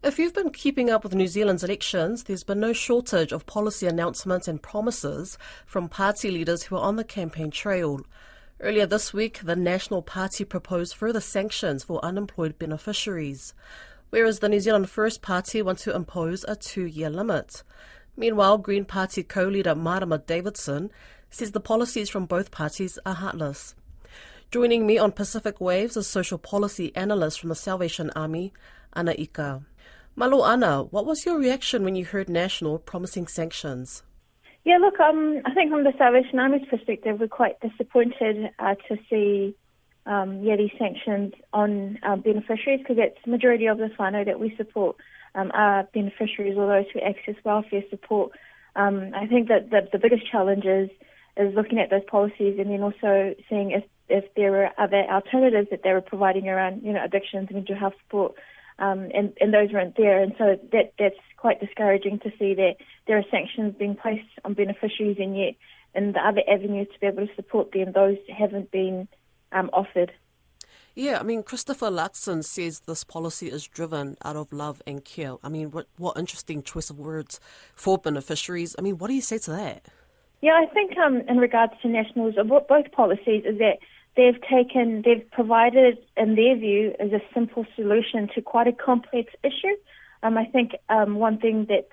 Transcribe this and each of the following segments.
If you've been keeping up with New Zealand's elections, there's been no shortage of policy announcements and promises from party leaders who are on the campaign trail. Earlier this week, the National Party proposed further sanctions for unemployed beneficiaries, whereas the New Zealand First Party wants to impose a 2-year limit. Meanwhile, Green Party co-leader Marama Davidson says the policies from both parties are heartless. Joining me on Pacific Waves is social policy analyst from the Salvation Army, Ana Ika. Malo Ana, what was your reaction when you heard National promising sanctions? Yeah, look, I think from the Salvation Army's perspective, we're quite disappointed to see these sanctions on beneficiaries, because that's the majority of the whānau that we support are beneficiaries or those who access welfare support. I think that the biggest challenge is looking at those policies and then also seeing if there are other alternatives that they were providing around, addictions and mental health support, and those weren't there. And so that's quite discouraging to see that there are sanctions being placed on beneficiaries and yet in the other avenues to be able to support them, those haven't been offered. Yeah, Christopher Luxon says this policy is driven out of love and care. What interesting choice of words for beneficiaries. What do you say to that? Yeah, I think in regards to Nationals, both policies is that they've provided, in their view, is a simple solution to quite a complex issue. I think one thing that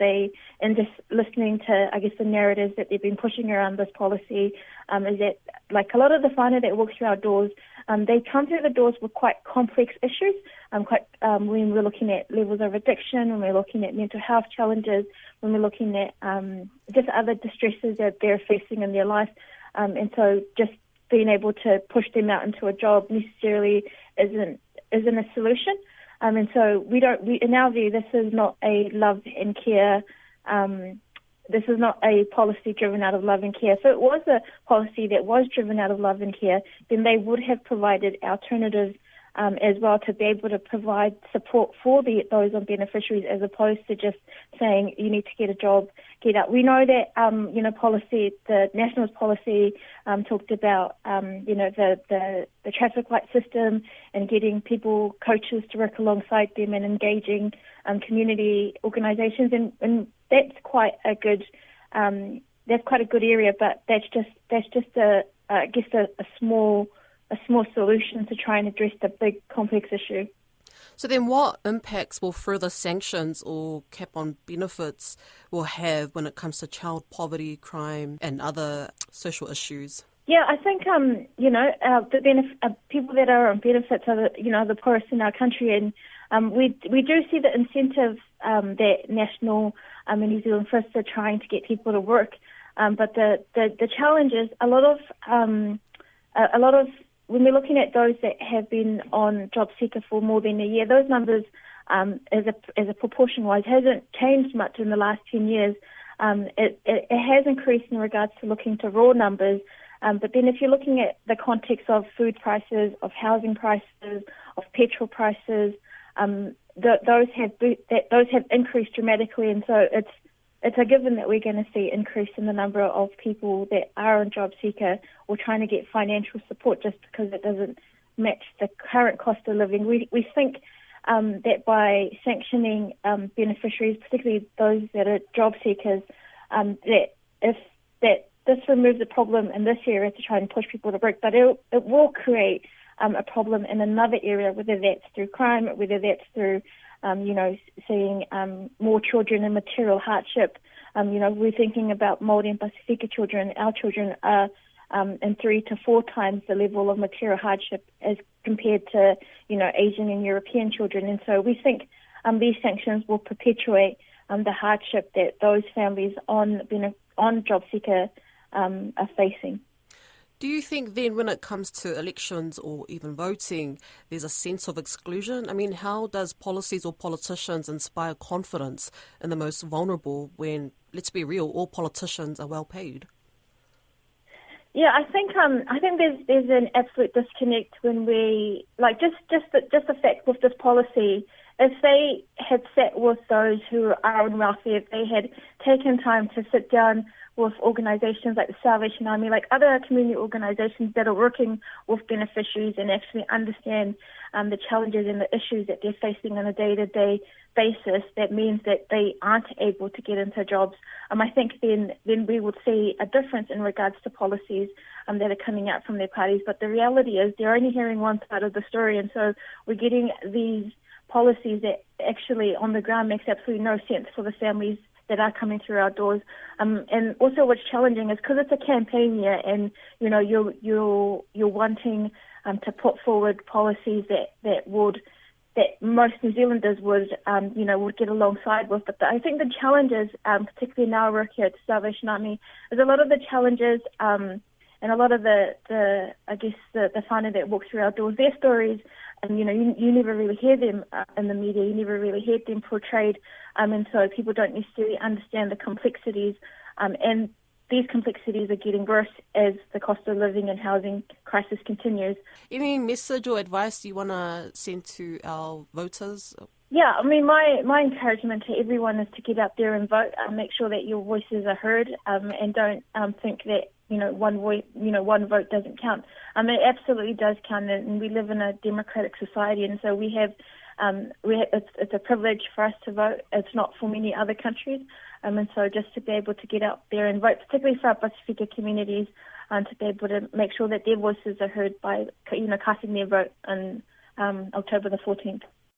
and just listening to, the narratives that they've been pushing around this policy, is that, like a lot of the whānau that walk through our doors, they come through the doors with quite complex issues. When we're looking at levels of addiction, when we're looking at mental health challenges, when we're looking at just other distresses that they're facing in their life, and so just being able to push them out into a job necessarily isn't a solution. And so in our view, this is not a love and care. This is not a policy driven out of love and care. If it was a policy that was driven out of love and care, then they would have provided alternatives as well to be able to provide support for those on beneficiaries, as opposed to just saying you need to get a job, get out. We know that the Nationals policy talked about the traffic light system and getting people, coaches, to work alongside them and engaging community organisations, and that's quite a good area, but that's just a small solution to try and address the big complex issue. So then what impacts will further sanctions or cap on benefits will have when it comes to child poverty, crime and other social issues? Yeah, I think, people that are on benefits are the poorest in our country, and we do see the incentive that National and New Zealand First are trying to get people to work, but the challenge is a lot of when we're looking at those that have been on job seeker for more than a year, those numbers as a proportion-wise hasn't changed much in the last 10 years. It has increased in regards to looking to raw numbers, but then if you're looking at the context of food prices, of housing prices, of petrol prices, those have increased dramatically, and so it's a given that we're going to see increase in the number of people that are on job seeker or trying to get financial support just because it doesn't match the current cost of living. We think that by sanctioning beneficiaries, particularly those that are job seekers, that this removes the problem in this area to try and push people to work, but it will create a problem in another area, whether that's through crime, whether that's through seeing more children in material hardship. We're thinking about Māori and Pasifika children. Our children are in 3 to 4 times the level of material hardship as compared to, Asian and European children. And so we think these sanctions will perpetuate the hardship that those families on job seeker are facing. Do you think then when it comes to elections or even voting, there's a sense of exclusion? How does policies or politicians inspire confidence in the most vulnerable when, let's be real, all politicians are well paid? Yeah, I think there's an absolute disconnect when we just the fact with this policy. If they had sat with those who are on welfare, if they had taken time to sit down with organizations like the Salvation Army, like other community organizations that are working with beneficiaries and actually understand the challenges and the issues that they're facing on a day-to-day basis, that means that they aren't able to get into jobs. I think then we would see a difference in regards to policies that are coming out from their parties. But the reality is they're only hearing one side of the story, and so we're getting these policies that actually on the ground makes absolutely no sense for the families that are coming through our doors. And also what's challenging is because it's a campaign year, and you're wanting to put forward policies that most New Zealanders would get alongside with. But I think the challenges, particularly in our work here at the Salvation Army, is a lot of the challenges and a lot of the whānau that walk through our doors, their stories, and you never really hear them in the media, you never really hear them portrayed, and so people don't necessarily understand the complexities, and these complexities are getting worse as the cost of living and housing crisis continues. Any message or advice you want to send to our voters? Yeah, I mean, my encouragement to everyone is to get out there and vote. Make sure that your voices are heard, and don't think that one vote doesn't count. It absolutely does count, and we live in a democratic society, and so we have it's a privilege for us to vote. It's not for many other countries, and so just to be able to get out there and vote, particularly for our Pasifika communities, to be able to make sure that their voices are heard by casting their vote on October the 14th.